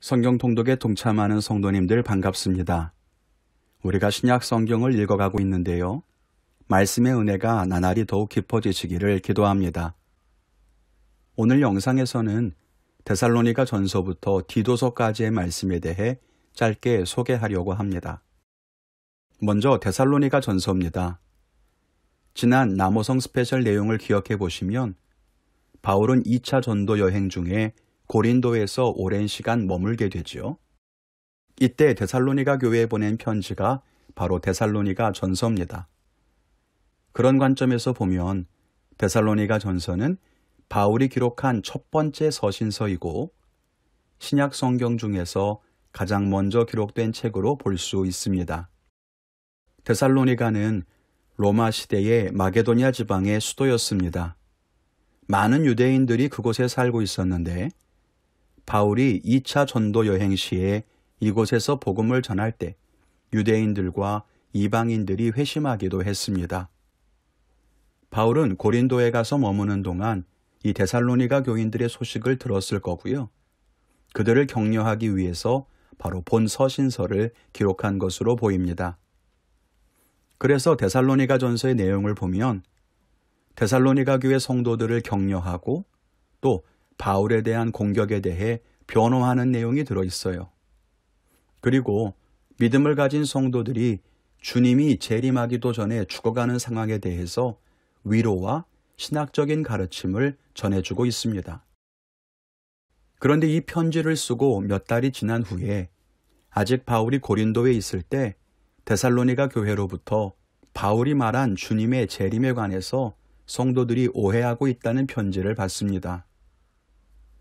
성경 통독에 동참하는 성도님들 반갑습니다. 우리가 신약 성경을 읽어가고 있는데요. 말씀의 은혜가 나날이 더욱 깊어지시기를 기도합니다. 오늘 영상에서는 데살로니가 전서부터 디도서까지의 말씀에 대해 짧게 소개하려고 합니다. 먼저 데살로니가 전서입니다. 지난 남호성 스페셜 내용을 기억해 보시면 바울은 2차 전도 여행 중에 고린도에서 오랜 시간 머물게 되지요. 이때 데살로니가 교회에 보낸 편지가 바로 데살로니가 전서입니다. 그런 관점에서 보면 데살로니가 전서는 바울이 기록한 첫 번째 서신서이고 신약 성경 중에서 가장 먼저 기록된 책으로 볼 수 있습니다. 데살로니가는 로마 시대의 마게도냐 지방의 수도였습니다. 많은 유대인들이 그곳에 살고 있었는데 바울이 2차 전도 여행 시에 이곳에서 복음을 전할 때 유대인들과 이방인들이 회심하기도 했습니다. 바울은 고린도에 가서 머무는 동안 이 데살로니가 교인들의 소식을 들었을 거고요. 그들을 격려하기 위해서 바로 본 서신서를 기록한 것으로 보입니다. 그래서 데살로니가 전서의 내용을 보면 데살로니가 교회 성도들을 격려하고 또 바울에 대한 공격에 대해 변호하는 내용이 들어있어요. 그리고 믿음을 가진 성도들이 주님이 재림하기도 전에 죽어가는 상황에 대해서 위로와 신학적인 가르침을 전해주고 있습니다. 그런데 이 편지를 쓰고 몇 달이 지난 후에 아직 바울이 고린도에 있을 때 데살로니가 교회로부터 바울이 말한 주님의 재림에 관해서 성도들이 오해하고 있다는 편지를 받습니다.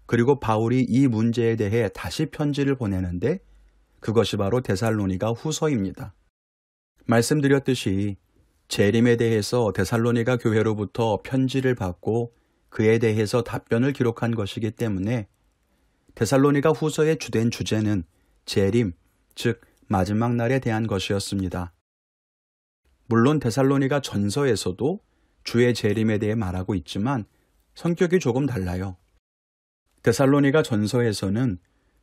그리고 바울이 이 문제에 대해 다시 편지를 보내는데 그것이 바로 데살로니가 후서입니다. 말씀드렸듯이 재림에 대해서 데살로니가 교회로부터 편지를 받고 그에 대해서 답변을 기록한 것이기 때문에 데살로니가 후서의 주된 주제는 재림, 즉 마지막 날에 대한 것이었습니다. 물론 데살로니가 전서에서도 주의 재림에 대해 말하고 있지만 성격이 조금 달라요. 데살로니가 전서에서는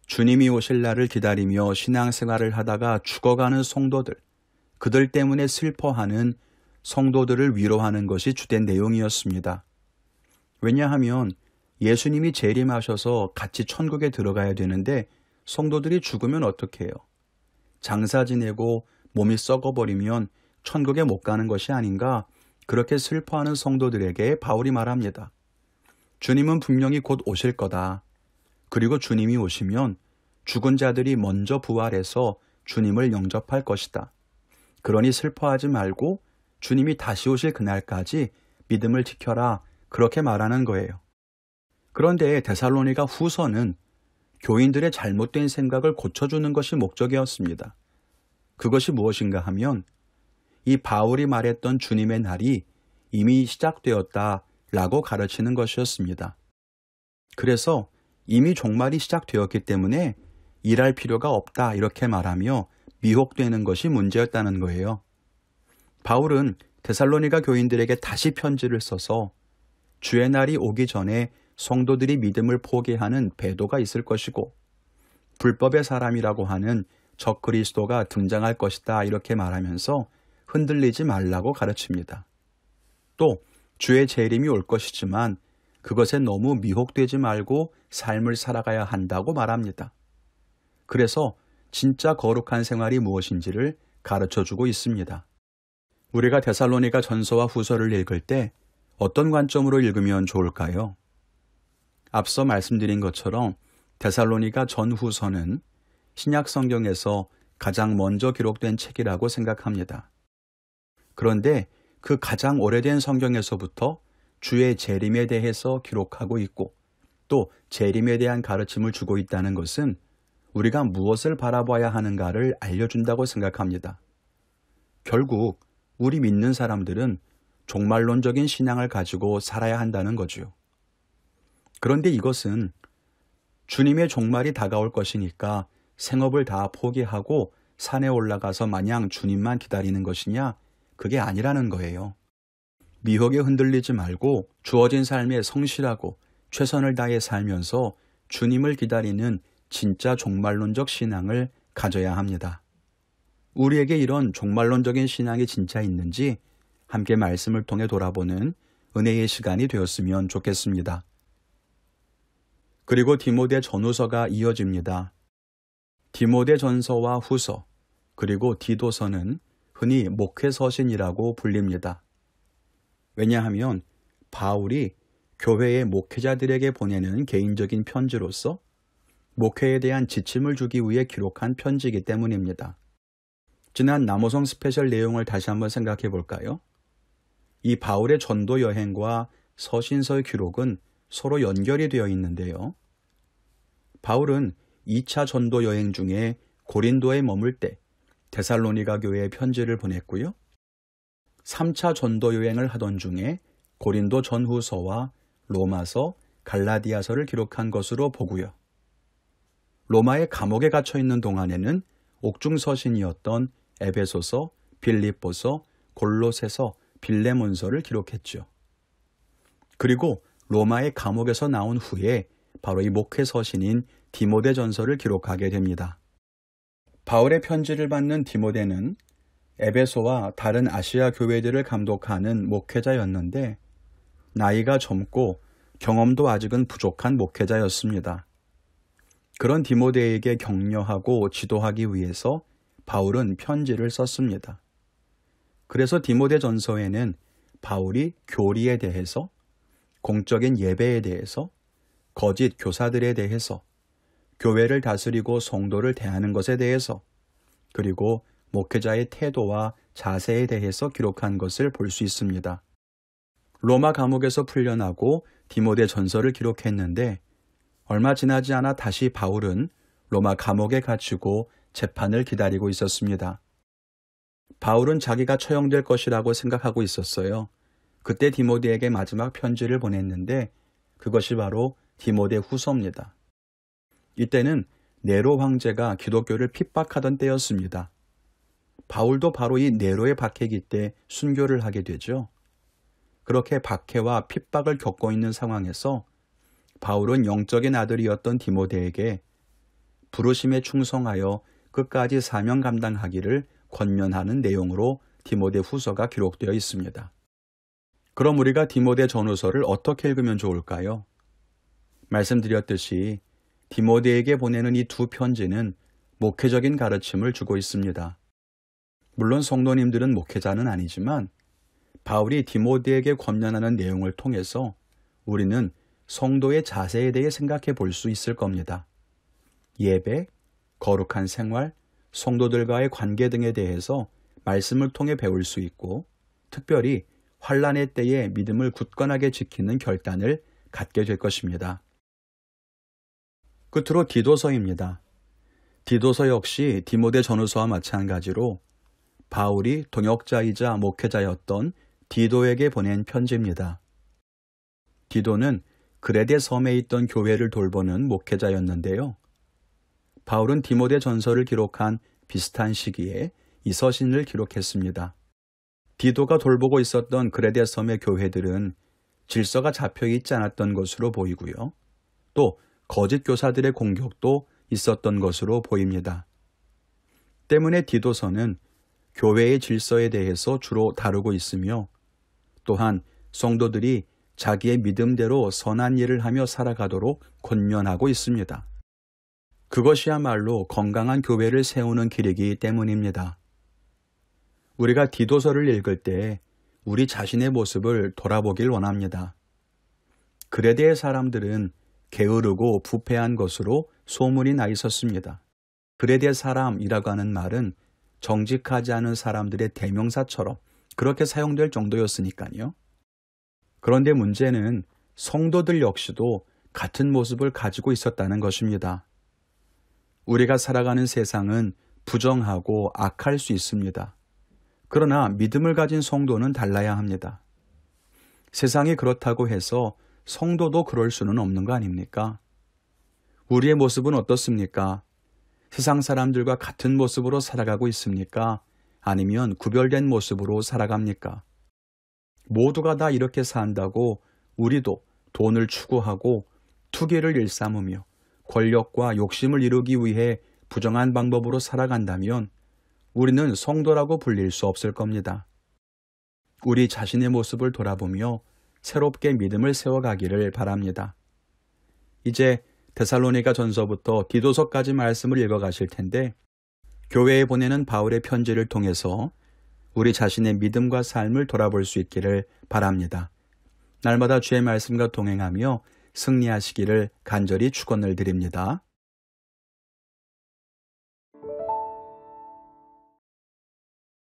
주님이 오실 날을 기다리며 신앙생활을 하다가 죽어가는 성도들, 그들 때문에 슬퍼하는 성도들을 위로하는 것이 주된 내용이었습니다. 왜냐하면 예수님이 재림하셔서 같이 천국에 들어가야 되는데 성도들이 죽으면 어떻게 해요? 장사 지내고 몸이 썩어버리면 천국에 못 가는 것이 아닌가? 그렇게 슬퍼하는 성도들에게 바울이 말합니다. 주님은 분명히 곧 오실 거다. 그리고 주님이 오시면 죽은 자들이 먼저 부활해서 주님을 영접할 것이다. 그러니 슬퍼하지 말고 주님이 다시 오실 그날까지 믿음을 지켜라. 그렇게 말하는 거예요. 그런데 데살로니가 후서는 교인들의 잘못된 생각을 고쳐주는 것이 목적이었습니다. 그것이 무엇인가 하면 이 바울이 말했던 주님의 날이 이미 시작되었다라고 가르치는 것이었습니다. 그래서 이미 종말이 시작되었기 때문에 일할 필요가 없다 이렇게 말하며 미혹되는 것이 문제였다는 거예요. 바울은 데살로니가 교인들에게 다시 편지를 써서 주의 날이 오기 전에 성도들이 믿음을 포기하는 배도가 있을 것이고 불법의 사람이라고 하는 적그리스도가 등장할 것이다 이렇게 말하면서 흔들리지 말라고 가르칩니다. 또 주의 재림이 올 것이지만 그것에 너무 미혹되지 말고 삶을 살아가야 한다고 말합니다. 그래서 진짜 거룩한 생활이 무엇인지를 가르쳐주고 있습니다. 우리가 데살로니가 전서와 후서를 읽을 때 어떤 관점으로 읽으면 좋을까요? 앞서 말씀드린 것처럼 데살로니가 전후서는 신약 성경에서 가장 먼저 기록된 책이라고 생각합니다. 그런데 그 가장 오래된 성경에서부터 주의 재림에 대해서 기록하고 있고 또 재림에 대한 가르침을 주고 있다는 것은 우리가 무엇을 바라봐야 하는가를 알려준다고 생각합니다. 결국 우리 믿는 사람들은 종말론적인 신앙을 가지고 살아야 한다는 거죠. 그런데 이것은 주님의 종말이 다가올 것이니까 생업을 다 포기하고 산에 올라가서 마냥 주님만 기다리는 것이냐? 그게 아니라는 거예요. 미혹에 흔들리지 말고 주어진 삶에 성실하고 최선을 다해 살면서 주님을 기다리는 진짜 종말론적 신앙을 가져야 합니다. 우리에게 이런 종말론적인 신앙이 진짜 있는지 함께 말씀을 통해 돌아보는 은혜의 시간이 되었으면 좋겠습니다. 그리고 디모데 전후서가 이어집니다. 디모데 전서와 후서, 그리고 디도서는 흔히 목회서신이라고 불립니다. 왜냐하면 바울이 교회의 목회자들에게 보내는 개인적인 편지로서 목회에 대한 지침을 주기 위해 기록한 편지이기 때문입니다. 지난 남호성 스페셜 내용을 다시 한번 생각해 볼까요? 이 바울의 전도 여행과 서신서의 기록은 서로 연결이 되어 있는데요. 바울은 2차 전도 여행 중에 고린도에 머물 때 데살로니가 교회에 편지를 보냈고요. 3차 전도 여행을 하던 중에 고린도 전후서와 로마서, 갈라디아서를 기록한 것으로 보고요. 로마의 감옥에 갇혀 있는 동안에는 옥중서신이었던 에베소서, 빌립보서, 골로새서, 빌레몬서를 기록했죠. 그리고 로마의 감옥에서 나온 후에 바로 이 목회서신인 디모데전서를 기록하게 됩니다. 바울의 편지를 받는 디모데는 에베소와 다른 아시아 교회들을 감독하는 목회자였는데 나이가 젊고 경험도 아직은 부족한 목회자였습니다. 그런 디모데에게 격려하고 지도하기 위해서 바울은 편지를 썼습니다. 그래서 디모데 전서에는 바울이 교리에 대해서, 공적인 예배에 대해서, 거짓 교사들에 대해서, 교회를 다스리고 성도를 대하는 것에 대해서, 그리고 목회자의 태도와 자세에 대해서 기록한 것을 볼 수 있습니다. 로마 감옥에서 풀려나고 디모데 전서를 기록했는데 얼마 지나지 않아 다시 바울은 로마 감옥에 갇히고 재판을 기다리고 있었습니다. 바울은 자기가 처형될 것이라고 생각하고 있었어요. 그때 디모데에게 마지막 편지를 보냈는데 그것이 바로 디모데 후서입니다. 이때는 네로 황제가 기독교를 핍박하던 때였습니다. 바울도 바로 이 네로의 박해기 때 순교를 하게 되죠. 그렇게 박해와 핍박을 겪고 있는 상황에서 바울은 영적인 아들이었던 디모데에게 부르심에 충성하여 끝까지 사명 감당하기를 권면하는 내용으로 디모데 후서가 기록되어 있습니다. 그럼 우리가 디모데 전후서를 어떻게 읽으면 좋을까요? 말씀드렸듯이 디모데에게 보내는 이 두 편지는 목회적인 가르침을 주고 있습니다. 물론 성도님들은 목회자는 아니지만 바울이 디모데에게 권면하는 내용을 통해서 우리는 성도의 자세에 대해 생각해 볼 수 있을 겁니다. 예배, 거룩한 생활, 성도들과의 관계 등에 대해서 말씀을 통해 배울 수 있고 특별히 환난의 때에 믿음을 굳건하게 지키는 결단을 갖게 될 것입니다. 끝으로 디도서입니다. 디도서 역시 디모데 전후서와 마찬가지로 바울이 동역자이자 목회자였던 디도에게 보낸 편지입니다. 디도는 그레데 섬에 있던 교회를 돌보는 목회자였는데요. 바울은 디모데 전서를 기록한 비슷한 시기에 이 서신을 기록했습니다. 디도가 돌보고 있었던 그레데 섬의 교회들은 질서가 잡혀 있지 않았던 것으로 보이고요. 또 거짓 교사들의 공격도 있었던 것으로 보입니다. 때문에 디도서는 교회의 질서에 대해서 주로 다루고 있으며 또한 성도들이 자기의 믿음대로 선한 일을 하며 살아가도록 권면하고 있습니다. 그것이야말로 건강한 교회를 세우는 길이기 때문입니다. 우리가 디도서를 읽을 때 우리 자신의 모습을 돌아보길 원합니다. 그레데의 사람들은 게으르고 부패한 것으로 소문이 나 있었습니다. 그레데 사람이라고 하는 말은 정직하지 않은 사람들의 대명사처럼 그렇게 사용될 정도였으니까요. 그런데 문제는 성도들 역시도 같은 모습을 가지고 있었다는 것입니다. 우리가 살아가는 세상은 부정하고 악할 수 있습니다. 그러나 믿음을 가진 성도는 달라야 합니다. 세상이 그렇다고 해서 성도도 그럴 수는 없는 거 아닙니까? 우리의 모습은 어떻습니까? 세상 사람들과 같은 모습으로 살아가고 있습니까? 아니면 구별된 모습으로 살아갑니까? 모두가 다 이렇게 산다고 우리도 돈을 추구하고 투기를 일삼으며 권력과 욕심을 이루기 위해 부정한 방법으로 살아간다면 우리는 성도라고 불릴 수 없을 겁니다. 우리 자신의 모습을 돌아보며 새롭게 믿음을 세워가기를 바랍니다. 이제 데살로니가 전서부터 디도서까지 말씀을 읽어가실 텐데 교회에 보내는 바울의 편지를 통해서 우리 자신의 믿음과 삶을 돌아볼 수 있기를 바랍니다. 날마다 주의 말씀과 동행하며 승리하시기를 간절히 축원을 드립니다.